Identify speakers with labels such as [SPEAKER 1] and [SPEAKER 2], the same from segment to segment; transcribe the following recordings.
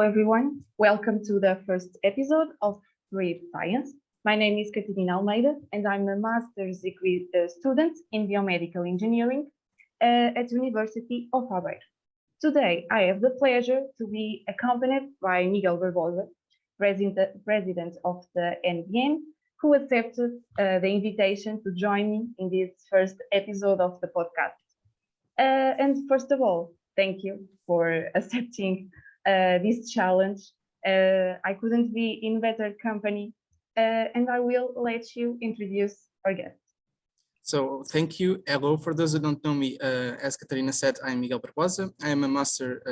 [SPEAKER 1] everyone. Welcome to the first episode of Breathe Science. My name is Catarina Almeida, and I'm a master's degree student in biomedical engineering at the University of Louisville. Today, I have the pleasure to be accompanied by Miguel Barbosa, president of the NBN, who accepted the invitation to join me in this first episode of the podcast. And first of all, thank you for accepting this challenge. I couldn't be in better company, and I will let you introduce our guest.
[SPEAKER 2] So thank you. Hello, for those who don't know me, as Catarina said, I'm Miguel Barbosa. I am a master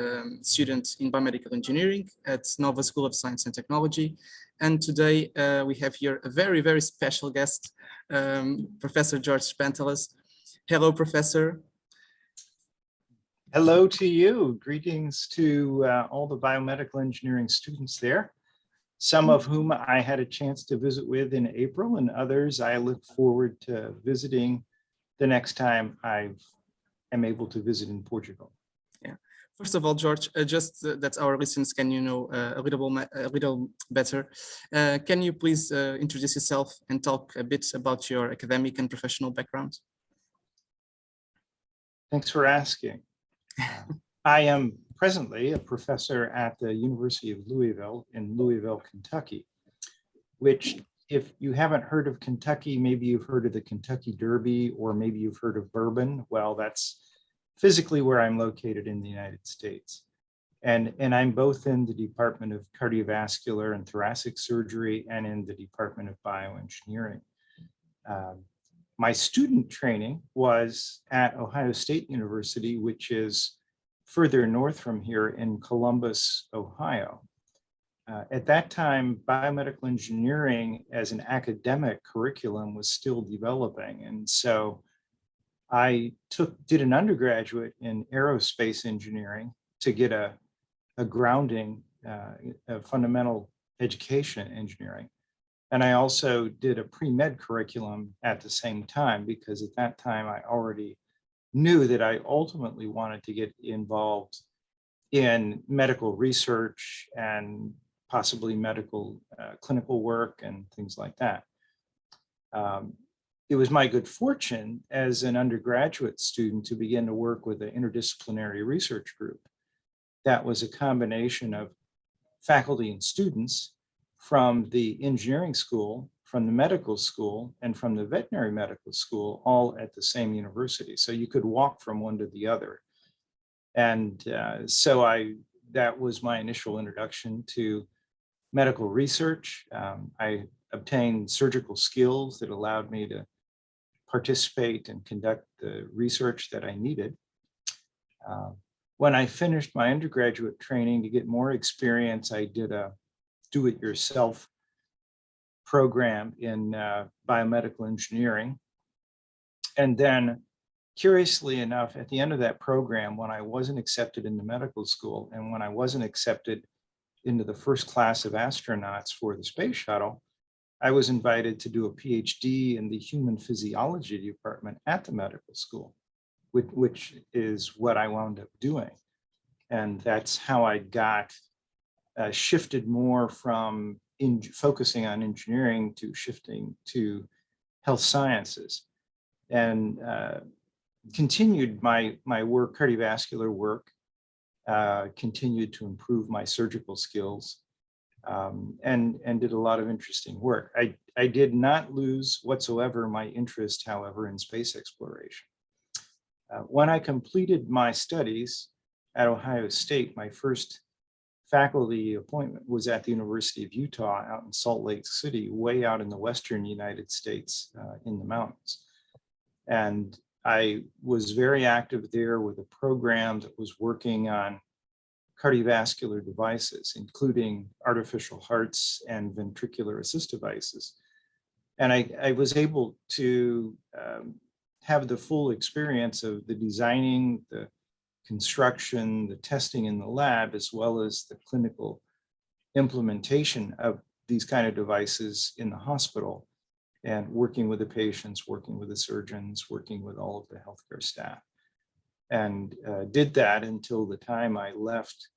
[SPEAKER 2] student in biomedical engineering at Nova School of Science and Technology. And today we have here a very, very special guest, Professor George Pantalos. Hello, Professor.
[SPEAKER 3] Hello to you. Greetings to all the biomedical engineering students there, some of whom I had a chance to visit with in April, and others I look forward to visiting the next time I am able to visit in Portugal.
[SPEAKER 2] Yeah. First of all, George, just that our listeners can a little better. Can you please introduce yourself and talk a bit about your academic and professional background?
[SPEAKER 3] Thanks for asking. I am presently a professor at the University of Louisville in Louisville, Kentucky, which, if you haven't heard of Kentucky, maybe you've heard of the Kentucky Derby, or maybe you've heard of bourbon. Well, that's physically where I'm located in the United States. And I'm both in the Department of Cardiovascular and Thoracic Surgery and in the Department of Bioengineering. My student training was at Ohio State University, which is further north from here in Columbus, Ohio. At that time, biomedical engineering as an academic curriculum was still developing. And so I did an undergraduate in aerospace engineering to get a grounding, a fundamental education in engineering. And I also did a pre-med curriculum at the same time, because at that time I already knew that I ultimately wanted to get involved in medical research and possibly medical clinical work and things like that. It was my good fortune as an undergraduate student to begin to work with an interdisciplinary research group. That was a combination of faculty and students from the engineering school, from the medical school, and from the veterinary medical school, all at the same university. So you could walk from one to the other. And that was my initial introduction to medical research. I obtained surgical skills that allowed me to participate and conduct the research that I needed. When I finished my undergraduate training, to get more experience, I did a do-it-yourself program in biomedical engineering. And then, curiously enough, at the end of that program, when I wasn't accepted into medical school and when I wasn't accepted into the first class of astronauts for the Space Shuttle, I was invited to do a PhD in the human physiology department at the medical school, which is what I wound up doing. And that's how I got shifted more from focusing on engineering to shifting to health sciences, and continued my work, cardiovascular work, continued to improve my surgical skills, and did a lot of interesting work. I did not lose whatsoever my interest, however, in space exploration. When I completed my studies at Ohio State, my first faculty appointment was at the University of Utah out in Salt Lake City, way out in the western United States in the mountains. And I was very active there with a program that was working on cardiovascular devices, including artificial hearts and ventricular assist devices. And I was able to have the full experience of the designing, the construction, the testing in the lab, as well as the clinical implementation of these kind of devices in the hospital, and working with the patients, working with the surgeons, working with all of the healthcare staff. And did that until the time I left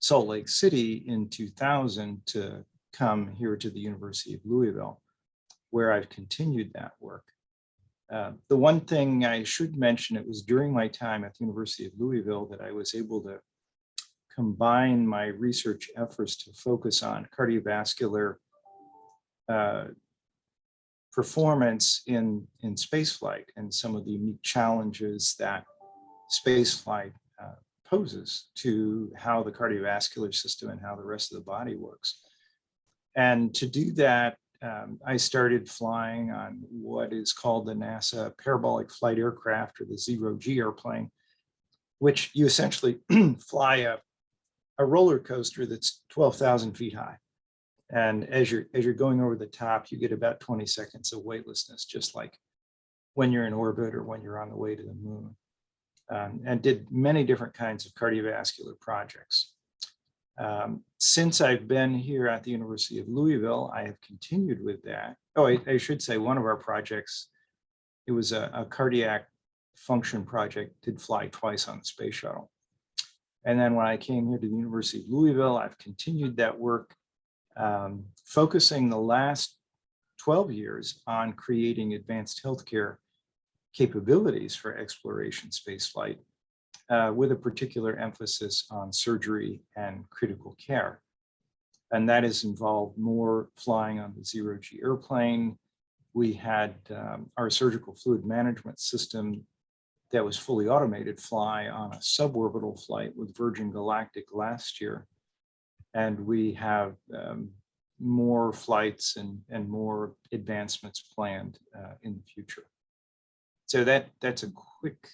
[SPEAKER 3] Salt Lake City in 2000 to come here to the University of Louisville, where I've continued that work. The one thing I should mention, it was during my time at the University of Louisville that I was able to combine my research efforts to focus on cardiovascular performance in spaceflight and some of the unique challenges that spaceflight poses to how the cardiovascular system and how the rest of the body works. And to do that, I started flying on what is called the NASA parabolic flight aircraft, or the zero-G airplane, which you essentially fly a roller coaster that's 12,000 feet high. And as you're going over the top, you get about 20 seconds of weightlessness, just like when you're in orbit or when you're on the way to the moon. And did many different kinds of cardiovascular projects. Since I've been here at the University of Louisville, I have continued with that. Oh, I should say one of our projects, it was a cardiac function project, did fly twice on the Space Shuttle. And then when I came here to the University of Louisville, I've continued that work, focusing the last 12 years on creating advanced healthcare capabilities for exploration spaceflight, with a particular emphasis on surgery and critical care. And that has involved more flying on the zero-G airplane. We had our surgical fluid management system that was fully automated fly on a suborbital flight with Virgin Galactic last year. And we have more flights and more advancements planned in the future. So that's a quick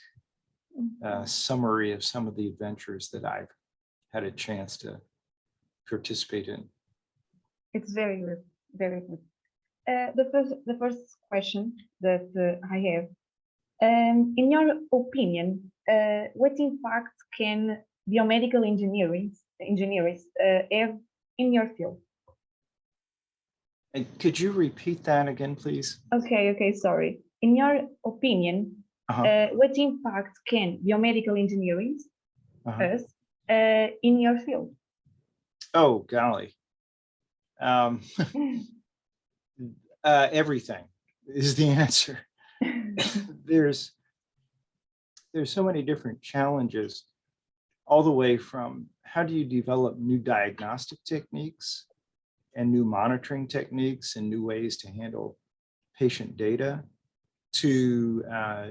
[SPEAKER 3] summary of some of the adventures that I've had a chance to participate in.
[SPEAKER 1] It's very good, very good. The first question that I have, in your opinion, what impact can biomedical engineers have in your field?
[SPEAKER 3] And could you repeat that again, please?
[SPEAKER 1] Okay, sorry. In your opinion, what impact can biomedical engineering have in your field?
[SPEAKER 3] Oh, golly. Everything is the answer. There's so many different challenges, all the way from how do you develop new diagnostic techniques and new monitoring techniques and new ways to handle patient data, to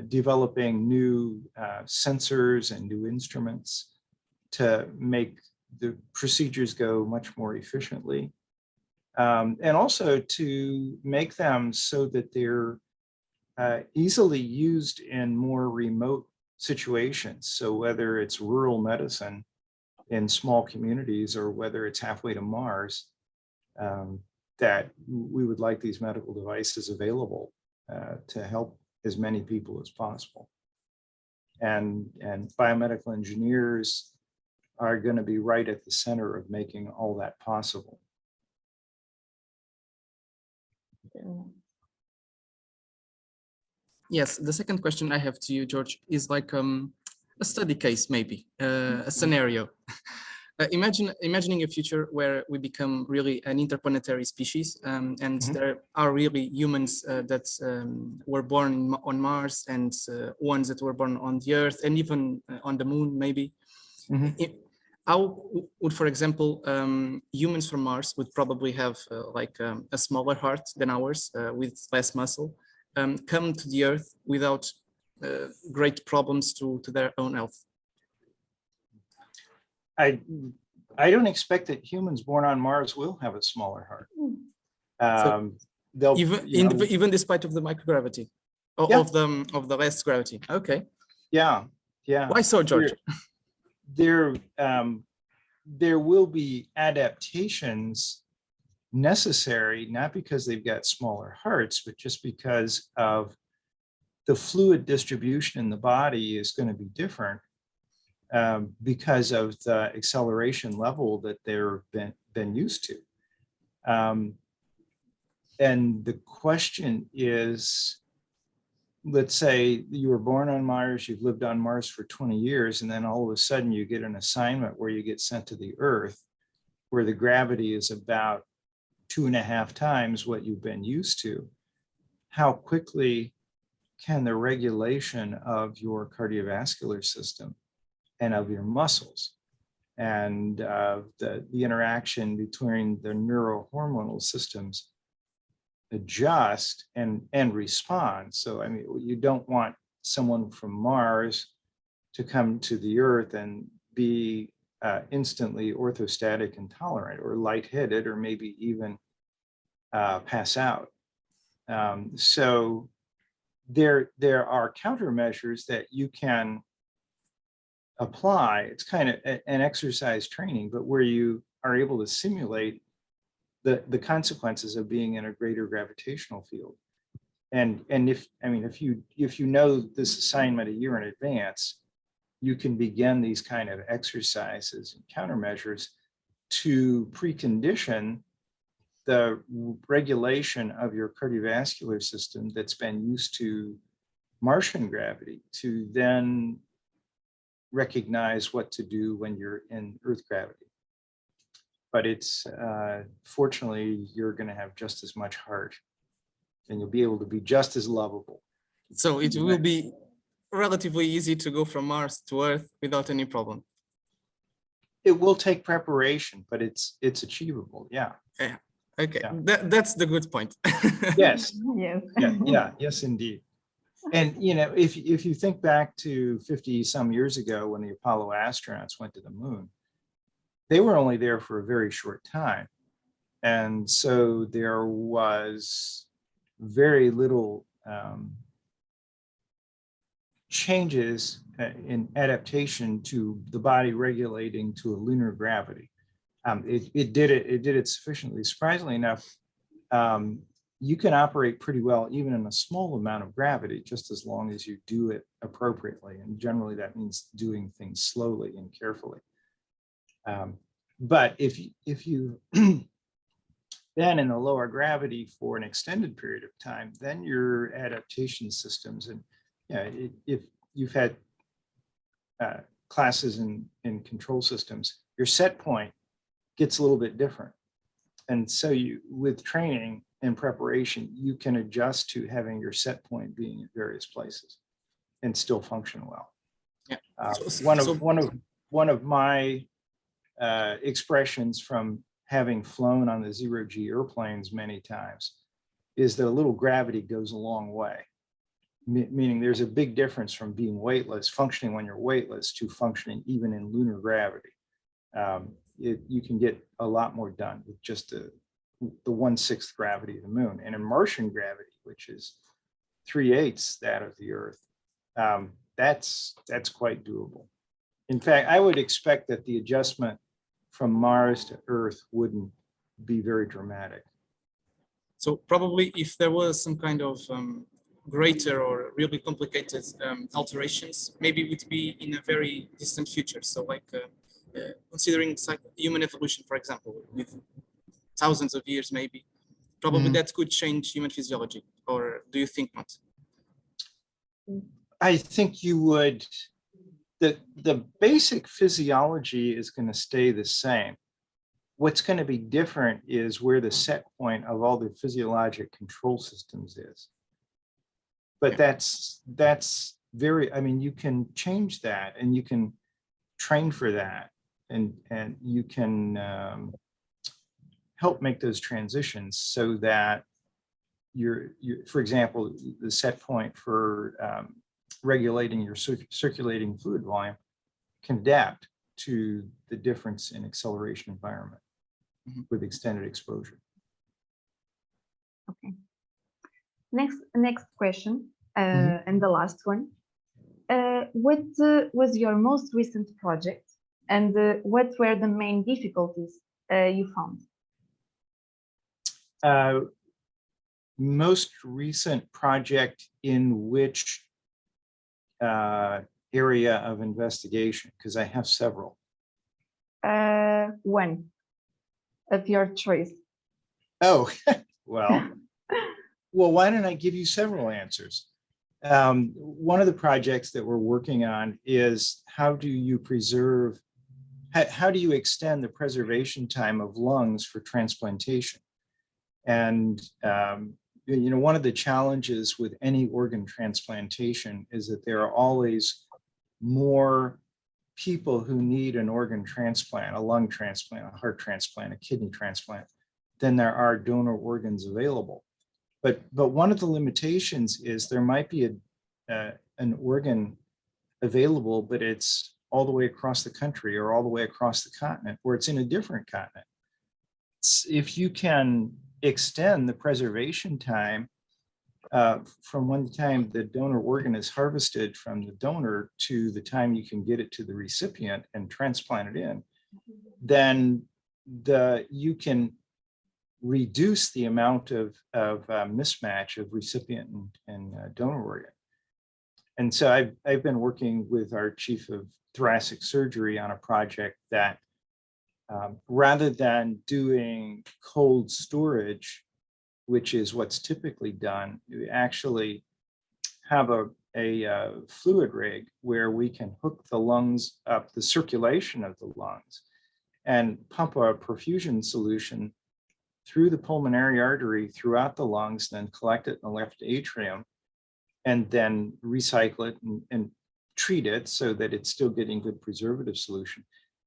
[SPEAKER 3] developing new sensors and new instruments to make the procedures go much more efficiently. And also to make them so that they're easily used in more remote situations. So whether it's rural medicine in small communities or whether it's halfway to Mars, that we would like these medical devices available to help as many people as possible. And biomedical engineers are going to be right at the center of making all that possible.
[SPEAKER 2] Yes, the second question I have to you, George, is like a study case, maybe a scenario. Imagining a future where we become really an interplanetary species, and there are really humans that were born on Mars and ones that were born on the Earth and even on the Moon, maybe. How would, for example, humans from Mars would probably have like a smaller heart than ours with less muscle, come to the Earth without great problems to their own health?
[SPEAKER 3] I don't expect that humans born on Mars will have a smaller heart.
[SPEAKER 2] They'll even despite of the microgravity, of the less gravity. Okay.
[SPEAKER 3] Yeah.
[SPEAKER 2] Why so, George?
[SPEAKER 3] There will be adaptations necessary, not because they've got smaller hearts, but just because of the fluid distribution in the body is going to be different because of the acceleration level that they've been used to. And the question is, let's say you were born on Mars, you've lived on Mars for 20 years, and then all of a sudden you get an assignment where you get sent to the Earth, where the gravity is about 2.5 times what you've been used to. How quickly can the regulation of your cardiovascular system and of your muscles and the interaction between the neurohormonal systems adjust and respond? So, I mean, you don't want someone from Mars to come to the Earth and be instantly orthostatic intolerant or lightheaded or maybe even pass out. So there are countermeasures that you can apply. It's kind of an exercise training, but where you are able to simulate the consequences of being in a greater gravitational field. And if you know this assignment a year in advance, you can begin these kind of exercises and countermeasures to precondition the regulation of your cardiovascular system that's been used to Martian gravity to then recognize what to do when you're in Earth gravity. But it's fortunately, you're going to have just as much heart and you'll be able to be just as lovable.
[SPEAKER 2] So it will be relatively easy to go from Mars to Earth without any problem.
[SPEAKER 3] It will take preparation, but it's achievable. Yeah.
[SPEAKER 2] Yeah. Okay.
[SPEAKER 3] Yeah.
[SPEAKER 2] That's the good point.
[SPEAKER 3] Yes.
[SPEAKER 1] Yes.
[SPEAKER 3] Yeah. Yes, indeed. And if you think back to 50 some years ago when the Apollo astronauts went to the moon, they were only there for a very short time. And so there was very little changes in adaptation to the body regulating to a lunar gravity. It did it sufficiently. Surprisingly enough, you can operate pretty well even in a small amount of gravity, just as long as you do it appropriately. And generally that means doing things slowly and carefully. But if you then in the lower gravity for an extended period of time, then your adaptation systems, and if you've had classes in control systems, your set point gets a little bit different. And so with training and preparation, you can adjust to having your set point being at various places and still function well.
[SPEAKER 2] Yeah.
[SPEAKER 3] One of my expressions from having flown on the zero-G airplanes many times is that a little gravity goes a long way. Meaning there's a big difference from being weightless, functioning when you're weightless, to functioning even in lunar gravity. You can get a lot more done with just the 1/6 gravity of the moon. And in Martian gravity, which is 3/8 that of the Earth, that's quite doable. In fact, I would expect that the adjustment from Mars to Earth wouldn't be very dramatic.
[SPEAKER 2] So probably if there was some kind of greater or really complicated alterations, maybe it would be in a very distant future. So like considering human evolution, for example, with thousands of years, maybe, probably that could change human physiology, or do you think not?
[SPEAKER 3] I think you would. The basic physiology is going to stay the same. What's going to be different is where the set point of all the physiologic control systems is. But that's very, I mean, you can change that and you can train for that and you can help make those transitions so that for example, the set point for regulating your circulating fluid volume can adapt to the difference in acceleration environment with extended exposure.
[SPEAKER 1] Okay. Next question, and the last one. What was your most recent project, and what were the main difficulties you found?
[SPEAKER 3] Most recent project in which area of investigation? Because I have several.
[SPEAKER 1] One of your choice.
[SPEAKER 3] Oh, well, why don't I give you several answers? One of the projects that we're working on is how do you preserve, how do you extend the preservation time of lungs for transplantation? And one of the challenges with any organ transplantation is that there are always more people who need an organ transplant, a lung transplant, a heart transplant, a kidney transplant, than there are donor organs available. But one of the limitations is there might be an organ available, but it's all the way across the country or all the way across the continent, or it's in a different continent. If you can extend the preservation time from when the time the donor organ is harvested from the donor to the time you can get it to the recipient and transplant it in, then you can reduce the amount of mismatch of recipient and donor organ. And so I've been working with our chief of thoracic surgery on a project that rather than doing cold storage, which is what's typically done, you actually have a fluid rig where we can hook the lungs up, the circulation of the lungs, and pump a perfusion solution through the pulmonary artery throughout the lungs, then collect it in the left atrium, and then recycle it and treat it so that it's still getting good preservative solution.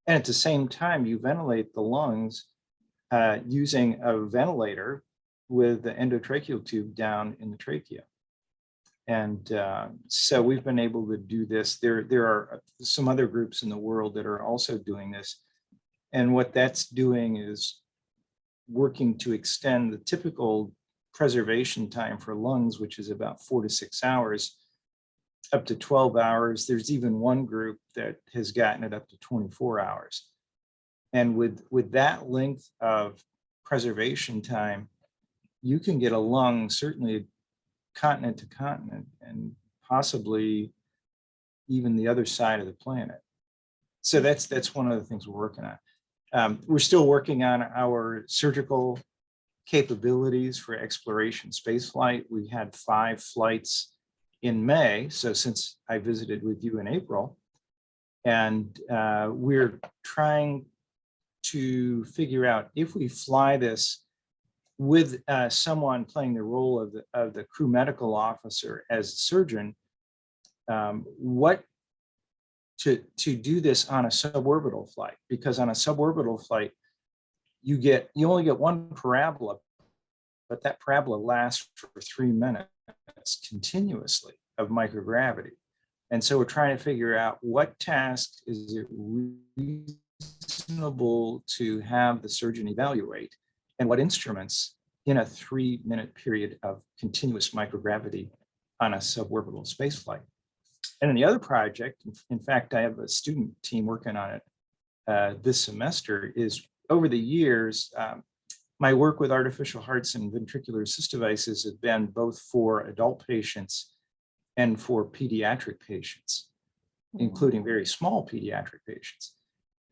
[SPEAKER 3] And at the same time, you ventilate the lungs using a ventilator with the endotracheal tube down in the trachea. And so we've been able to do this. There are some other groups in the world that are also doing this. And what that's doing is working to extend the typical preservation time for lungs, which is about 4 to 6 hours, up to 12 hours. There's even one group that has gotten it up to 24 hours. And with that length of preservation time, you can get a lung certainly continent to continent and possibly even the other side of the planet. So that's one of the things we're working on. We're still working on our surgical capabilities for exploration spaceflight. We had 5 flights in May, so since I visited with you in April, and we're trying to figure out if we fly this with someone playing the role of the crew medical officer as a surgeon, what to do this on a suborbital flight, because on a suborbital flight, you only get one parabola, but that parabola lasts for 3 minutes continuously of microgravity. And so we're trying to figure out what task is it reasonable to have the surgeon evaluate, and what instruments in a 3-minute period of continuous microgravity on a suborbital spaceflight. And in the other project, in fact, I have a student team working on it this semester, is over the years, my work with artificial hearts and ventricular assist devices has been both for adult patients and for pediatric patients, including very small pediatric patients.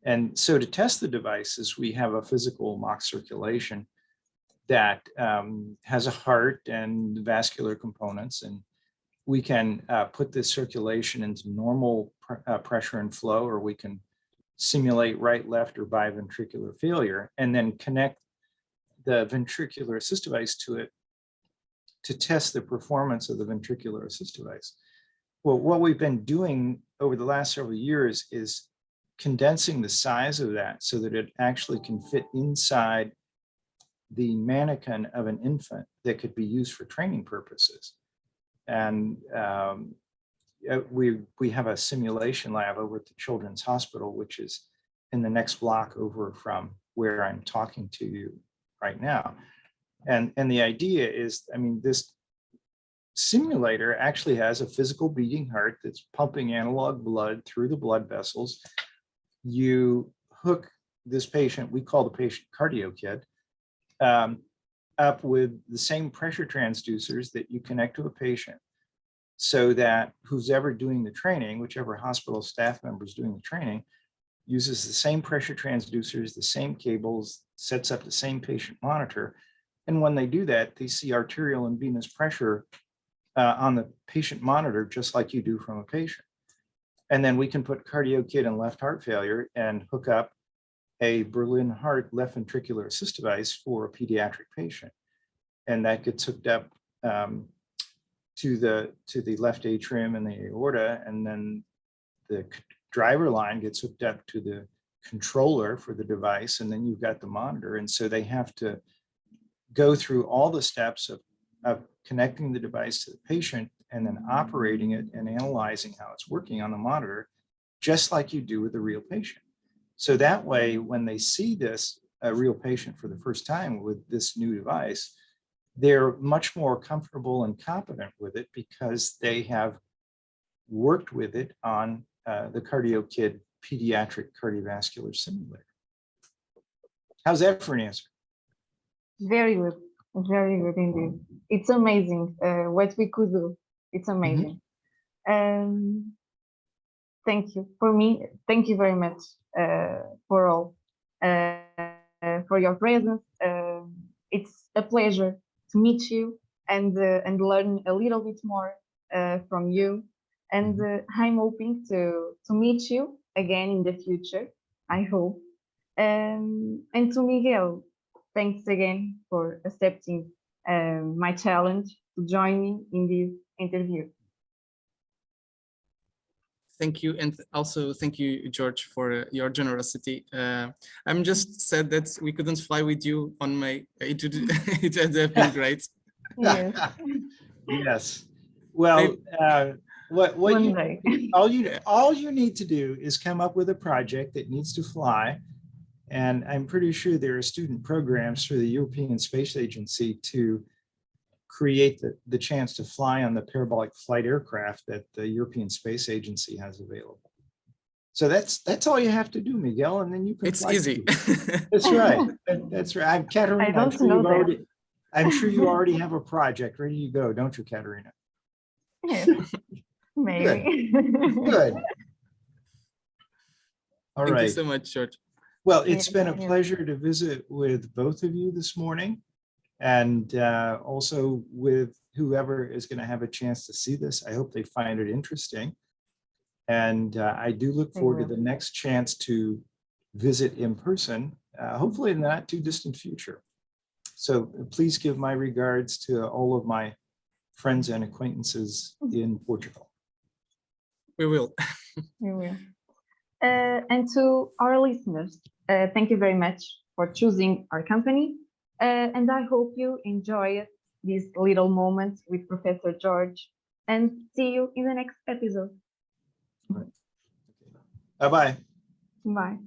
[SPEAKER 3] And so to test the devices, we have a physical mock circulation that has a heart and vascular components, and we can put this circulation into normal pressure and flow, or we can simulate right, left, or biventricular failure, and then connect the ventricular assist device to it to test the performance of the ventricular assist device. Well, what we've been doing over the last several years is condensing the size of that so that it actually can fit inside the mannequin of an infant that could be used for training purposes. And we have a simulation lab over at the Children's Hospital, which is in the next block over from where I'm talking to you right now. And the idea is, I mean, this simulator actually has a physical beating heart that's pumping analog blood through the blood vessels. You hook this patient, we call the patient Cardio Kid, up with the same pressure transducers that you connect to a patient, so that who's ever doing the training, whichever hospital staff member is doing the training, uses the same pressure transducers, the same cables, sets up the same patient monitor. And when they do that, they see arterial and venous pressure on the patient monitor, just like you do from a patient. And then we can put CardioKid in left heart failure and hook up a Berlin Heart left ventricular assist device for a pediatric patient. And that gets hooked up to the left atrium and the aorta, and then the driver line gets hooked up to the controller for the device, and then you've got the monitor. And so they have to go through all the steps of connecting the device to the patient and then operating it and analyzing how it's working on the monitor, just like you do with a real patient. So that way, when they see this, a real patient for the first time with this new device, they're much more comfortable and competent with it because they have worked with it on the CardioKid pediatric cardiovascular simulator. How's that for an answer?
[SPEAKER 1] Very good indeed. It's amazing what we could do. It's amazing. Thank you. For me, thank you very much for all, for your presence. It's a pleasure to meet you and learn a little bit more from you. And I'm hoping to meet you again in the future, I hope. And to Miguel, thanks again for accepting my challenge to join me in this interview.
[SPEAKER 2] Thank you, and also thank you, George, for your generosity. I'm just sad that we couldn't fly with you on May. It had been great.
[SPEAKER 1] Yes.
[SPEAKER 3] Yes. Well, all you need to do is come up with a project that needs to fly, and I'm pretty sure there are student programs through the European Space Agency to create the chance to fly on the parabolic flight aircraft that the European Space Agency has available. So that's all you have to do, Miguel, and then you can.
[SPEAKER 2] It's easy.
[SPEAKER 3] That's right. That's right. I'm Katerina.
[SPEAKER 1] I don't know that.
[SPEAKER 3] I'm sure you already have a project ready to go, don't you, Katerina?
[SPEAKER 1] Yes, maybe.
[SPEAKER 3] Good. All right.
[SPEAKER 2] Thank you so much, George.
[SPEAKER 3] Well, it's been a pleasure to visit with both of you this morning, and also with whoever is going to have a chance to see this. I hope they find it interesting. And I do look forward to the next chance to visit in person, hopefully in the not too distant future. So please give my regards to all of my friends and acquaintances in Portugal.
[SPEAKER 2] We will.
[SPEAKER 1] We will. And to our listeners, thank you very much for choosing our company. And I hope you enjoy this little moment with Professor George, and see you in the next episode.
[SPEAKER 3] Bye-bye.
[SPEAKER 1] Bye.